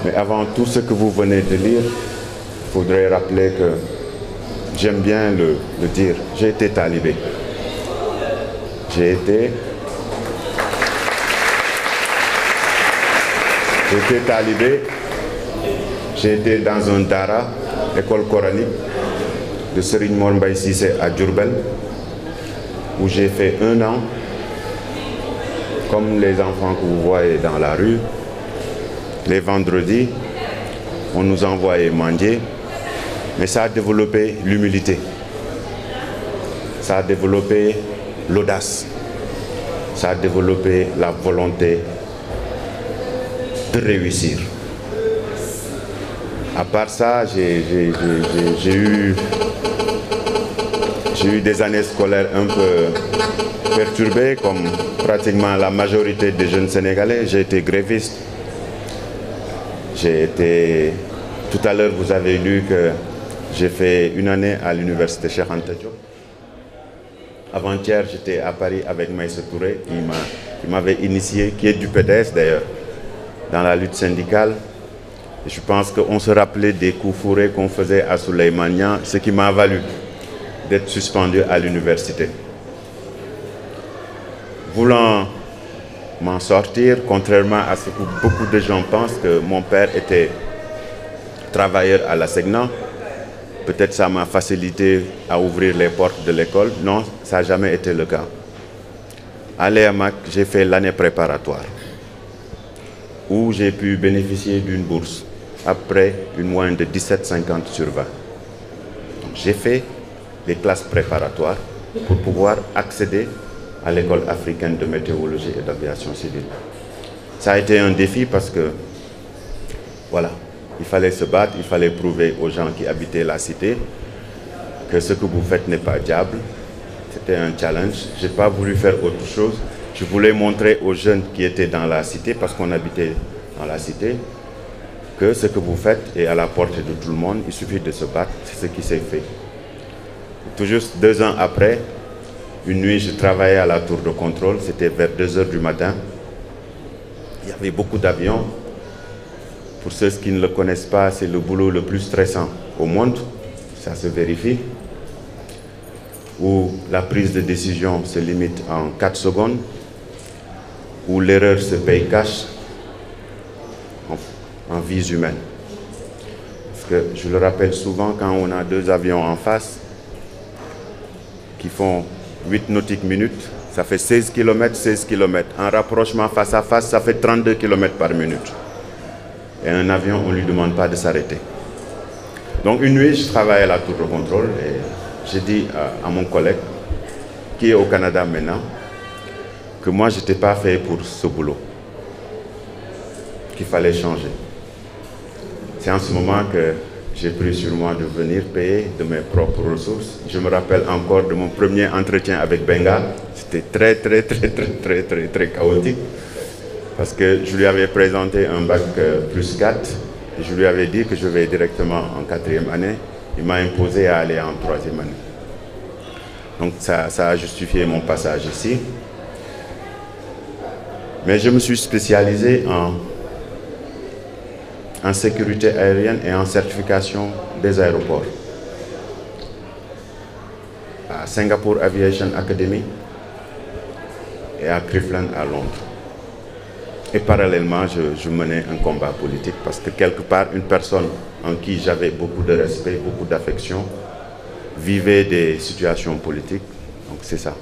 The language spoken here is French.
Mais avant tout ce que vous venez de lire, il faudrait rappeler que j'aime bien le dire. J'ai été talibé. J'ai été talibé. J'ai été dans un dara, école coranique, de Serigne Mor Mbaye Cissé à Diourbel, où j'ai fait 1 an, comme les enfants que vous voyez dans la rue. Les vendredis, on nous envoyait manger, mais ça a développé l'humilité, ça a développé l'audace, ça a développé la volonté de réussir. À part ça, j'ai eu des années scolaires un peu perturbées, comme pratiquement la majorité des jeunes Sénégalais. J'ai été gréviste. Tout à l'heure, vous avez lu que j'ai fait 1 année à l'université Cheikh Anta Diop. Avant-hier, j'étais à Paris avec Maïssa Touré, qui m'avait initié, qui est du PDS d'ailleurs, dans la lutte syndicale. Et je pense qu'on se rappelait des coups fourrés qu'on faisait à Souleymane Niang, ce qui m'a valu d'être suspendu à l'université. Voulant m'en sortir, contrairement à ce que beaucoup de gens pensent, que mon père était travailleur à la Segnan, peut-être ça m'a facilité à ouvrir les portes de l'école. Non, ça n'a jamais été le cas. À l'EAMAC, j'ai fait l'année préparatoire, où j'ai pu bénéficier d'une bourse après une moyenne de 17,50 sur 20. J'ai fait les classes préparatoires pour pouvoir accéder à l'école africaine de météorologie et d'aviation civile. Ça a été un défi parce que, voilà, il fallait se battre, il fallait prouver aux gens qui habitaient la cité que ce que vous faites n'est pas diable. C'était un challenge. Je n'ai pas voulu faire autre chose. Je voulais montrer aux jeunes qui étaient dans la cité, parce qu'on habitait dans la cité, que ce que vous faites est à la portée de tout le monde. Il suffit de se battre, c'est ce qui s'est fait. Tout juste 2 ans après, une nuit, je travaillais à la tour de contrôle, c'était vers 2 h du matin. Il y avait beaucoup d'avions. Pour ceux qui ne le connaissent pas, c'est le boulot le plus stressant au monde, ça se vérifie, où la prise de décision se limite en 4 secondes, où l'erreur se paye cash en vies humaines. Parce que je le rappelle souvent, quand on a 2 avions en face qui font 8 nautiques minutes, ça fait 16 km, 16 km. En rapprochement face à face, ça fait 32 km par minute. Et un avion, on ne lui demande pas de s'arrêter. Donc une nuit, je travaillais à la tour de contrôle et j'ai dit à mon collègue, qui est au Canada maintenant, que moi, je n'étais pas fait pour ce boulot, qu'il fallait changer. C'est en ce moment que j'ai pris sur moi de venir payer de mes propres ressources. Je me rappelle encore de mon premier entretien avec Benga. C'était très chaotique. Parce que je lui avais présenté un bac plus 4. Et je lui avais dit que je vais directement en 4e année. Il m'a imposé à aller en 3e année. Donc ça a justifié mon passage ici. Mais je me suis spécialisé en sécurité aérienne et en certification des aéroports. À Singapore Aviation Academy et à Cleveland à Londres. Et parallèlement, je menais un combat politique parce que quelque part, une personne en qui j'avais beaucoup de respect, beaucoup d'affection, vivait des situations politiques. Donc c'est ça.